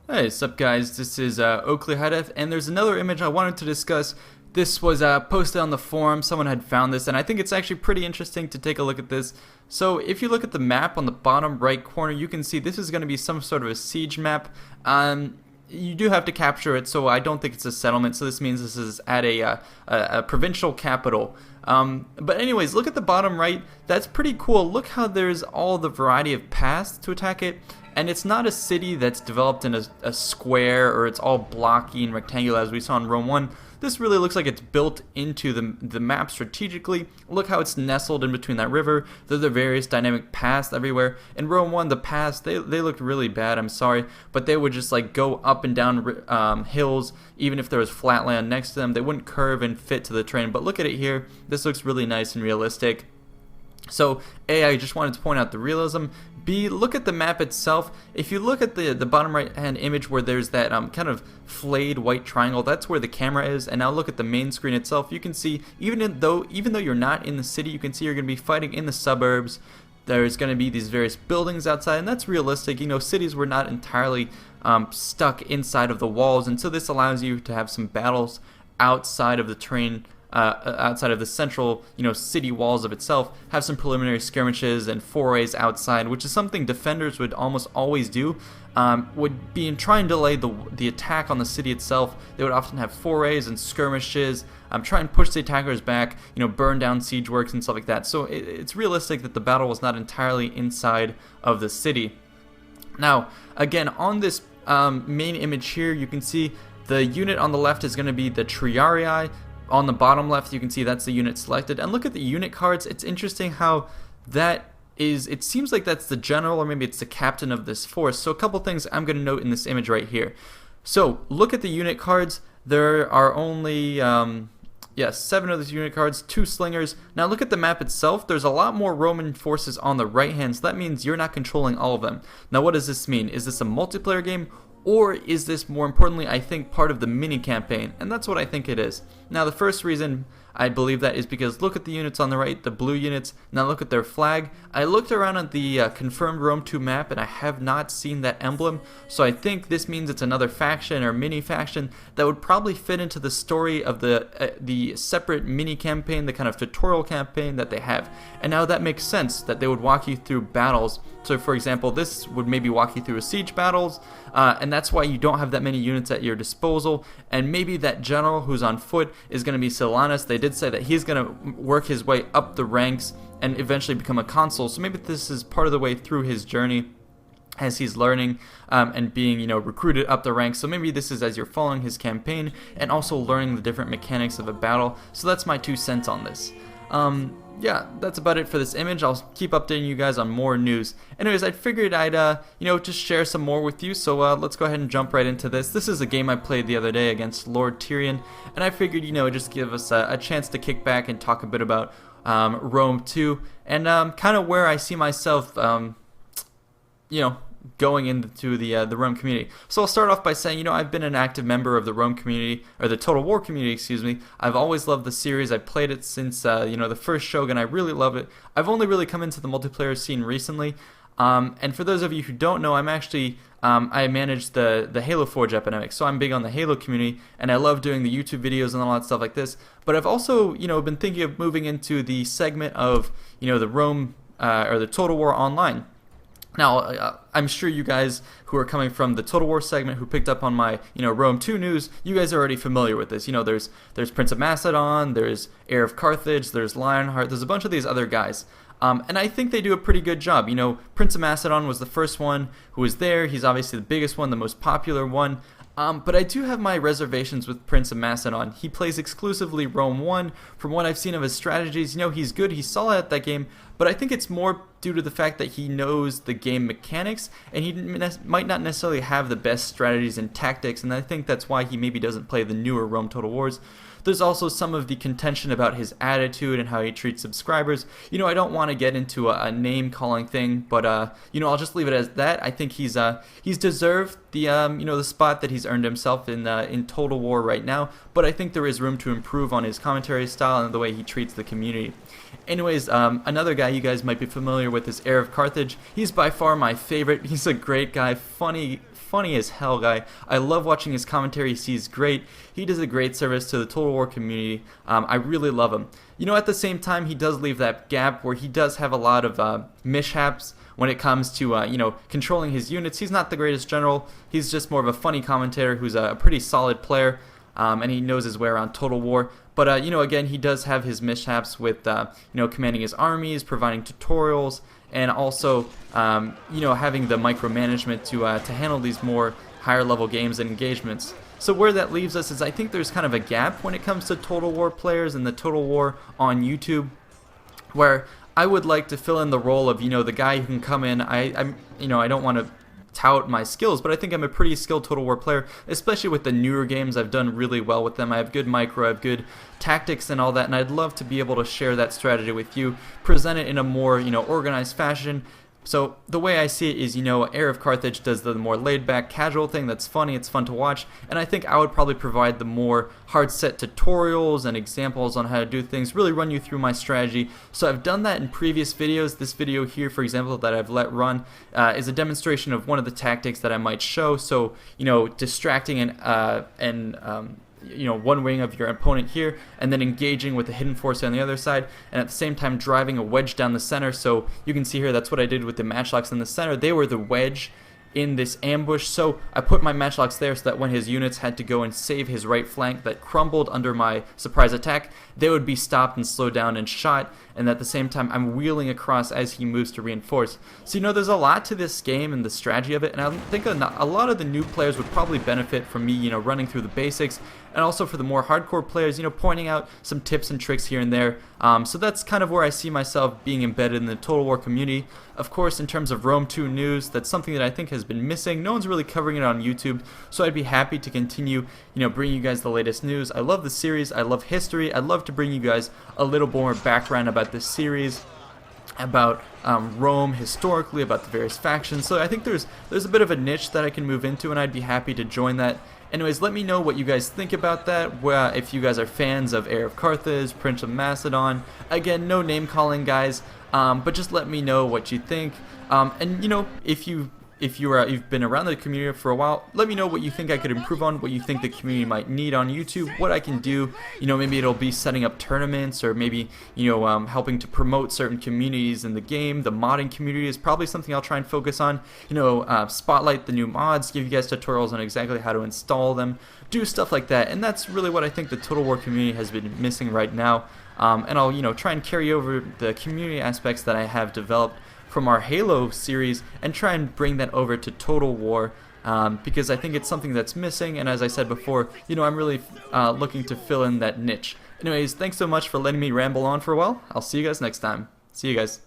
Hey, sup guys, this is Oakley Hidef, and there's another image I wanted to discuss. This was posted on the forum, someone had found this, and I think it's actually pretty interesting to take a look at this. So if you look at the map on the bottom right corner, you can see this is going to be some sort of a siege map. You do have to capture it, so I don't think it's a settlement, so this means this is at a provincial capital. But anyways, look at the bottom right, that's pretty cool. Look how there's all the variety of paths to attack it. And it's not a city that's developed in a square or it's all blocky and rectangular as we saw in Rome 1. This really looks like it's built into the map strategically. Look how it's nestled in between that river. There's the various dynamic paths everywhere. In Rome 1, the paths, they looked really bad, I'm sorry. But they would just like go up and down hills, even if there was flat land next to them. They wouldn't curve and fit to the terrain. But look at it here. This looks really nice and realistic. So A, I just wanted to point out the realism. B, look at the map itself. If you look at the bottom right hand image where there's that kind of flayed white triangle, that's where the camera is. And now look at the main screen itself. You can see even though you're not in the city, you can see you're going to be fighting in the suburbs. There's going to be these various buildings outside, and that's realistic. You know, cities were not entirely stuck inside of the walls, and so this allows you to have some battles outside of the terrain. Outside of the central, city walls of itself, have some preliminary skirmishes and forays outside, which is something defenders would almost always do. Would be in trying to delay the attack on the city itself. They would often have forays and skirmishes, try and push the attackers back, burn down siege works and stuff like that. So it's realistic that the battle was not entirely inside of the city. Now, again, on this main image here, you can see the unit on the left is going to be the Triarii. On the bottom left, you can see that's the unit selected. And look at the unit cards. It's interesting how that is, it seems like that's the general or maybe it's the captain of this force. So a couple things I'm going to note in this image right here. So look at the unit cards. There are only, 7 of those unit cards, 2 slingers. Now look at the map itself. There's a lot more Roman forces on the right hand, so that means you're not controlling all of them. Now what does this mean? Is this a multiplayer game? Or is this, more importantly, I think, part of the mini-campaign? And that's what I think it is. Now, the first reason I believe that is because look at the units on the right, the blue units. Now look at their flag. I looked around at the confirmed Rome 2 map, and I have not seen that emblem. So I think this means it's another faction or mini-faction that would probably fit into the story of the separate mini-campaign, the kind of tutorial campaign that they have. And now that makes sense, that they would walk you through battles. So for example, this would maybe walk you through a siege battles, and that's why you don't have that many units at your disposal. And maybe that general who's on foot is going to be Silanus. They did say that he's going to work his way up the ranks and eventually become a consul. So maybe this is part of the way through his journey as he's learning and being, recruited up the ranks. So maybe this is as you're following his campaign and also learning the different mechanics of a battle. So that's my 2 cents on this. Yeah, that's about it for this image. I'll keep updating you guys on more news. Anyways, I figured I'd, just share some more with you, so let's go ahead and jump right into this. This is a game I played the other day against Lord Tyrion, and I figured, just give us a chance to kick back and talk a bit about Rome 2, and kind of where I see myself, going into the Rome community. So I'll start off by saying, I've been an active member of the Rome community, or the Total War community, excuse me. I've always loved the series. I've played it since, the first Shogun. I really love it. I've only really come into the multiplayer scene recently. And for those of you who don't know, I'm actually, I manage the Halo Forge epidemic, so I'm big on the Halo community, and I love doing the YouTube videos and all that stuff like this. But I've also, been thinking of moving into the segment of, the Rome, or the Total War Online. Now, I'm sure you guys who are coming from the Total War segment who picked up on my, Rome 2 news, you guys are already familiar with this. There's Prince of Macedon, there's Heir of Carthage, there's Lionheart, there's a bunch of these other guys. And I think they do a pretty good job. Prince of Macedon was the first one who was there. He's obviously the biggest one, the most popular one. But I do have my reservations with Prince of Macedon. He plays exclusively Rome 1. From what I've seen of his strategies, he's good, he's solid at that game, but I think it's more due to the fact that he knows the game mechanics, and he might not necessarily have the best strategies and tactics, and I think that's why he maybe doesn't play the newer Rome Total Wars. There's also some of the contention about his attitude and how he treats subscribers. I don't want to get into a name-calling thing, but, I'll just leave it as that. I think he's deserved the, the spot that he's earned himself in Total War right now, but I think there is room to improve on his commentary style and the way he treats the community. Anyways, another guy you guys might be familiar with is Heir of Carthage. He's by far my favorite. He's a great guy, funny funny as hell guy. I love watching his commentary. He's great. He does a great service to the Total War community. I really love him. You know, at the same time, he does leave that gap where he does have a lot of mishaps when it comes to you know, controlling his units. He's not the greatest general. He's just more of a funny commentator who's a pretty solid player, and he knows his way around Total War. But you know, again, he does have his mishaps with you know, commanding his armies, providing tutorials, and also you know, having the micromanagement to handle these more higher level games and engagements. So where that leaves us is I think there's kind of a gap when it comes to Total War players and the Total War on YouTube, where I would like to fill in the role of, you know, the guy who can come in. I'm you know, I don't want to tout my skills, but I think I'm a pretty skilled Total War player, especially with the newer games. I've done really well with them. I have good micro, I have good tactics and all that, and I'd love to be able to share that strategy with you, present it in a more, you know, organized fashion. So the way I see it is, you know, Heir of Carthage does the more laid-back, casual thing that's funny, it's fun to watch, and I think I would probably provide the more hard-set tutorials and examples on how to do things, really run you through my strategy. So I've done that in previous videos. This video here, for example, that I've let run is a demonstration of one of the tactics that I might show. So, you know, distracting you know, one wing of your opponent here, and then engaging with the hidden force on the other side, and at the same time driving a wedge down the center. So you can see here that's what I did with the matchlocks in the center. They were the wedge in this ambush, so I put my matchlocks there so that when his units had to go and save his right flank that crumbled under my surprise attack, they would be stopped and slowed down and shot, and at the same time I'm wheeling across as he moves to reinforce. So, you know, there's a lot to this game and the strategy of it, and I think a lot of the new players would probably benefit from me, you know, running through the basics, and also for the more hardcore players, you know, pointing out some tips and tricks here and there. So that's kind of where I see myself being embedded in the Total War community. Of course, in terms of Rome 2 news, that's something that I think has been missing. No one's really covering it on YouTube, so I'd be happy to continue, you know, bringing you guys the latest news. I love the series. I love history. I'd love to bring you guys a little more background about this series, about Rome historically, about the various factions. So I think there's a bit of a niche that I can move into, and I'd be happy to join that. Anyways, let me know what you guys think about that, if you guys are fans of Heir of Carthage, Prince of Macedon. Again, no name calling, guys, but just let me know what you think. And you know, if you've been around the community for a while, let me know what you think I could improve on, what you think the community might need on YouTube, what I can do. You know, maybe it'll be setting up tournaments, or maybe, you know, helping to promote certain communities in the game. The modding community is probably something I'll try and focus on. You know, spotlight the new mods, give you guys tutorials on exactly how to install them, do stuff like that. And that's really what I think the Total War community has been missing right now. And I'll, you know, try and carry over the community aspects that I have developed from our Halo series and try and bring that over to Total War, because I think it's something that's missing, and as I said before, you know, I'm really looking to fill in that niche. Anyways, thanks so much for letting me ramble on for a while. I'll see you guys next time. See you guys.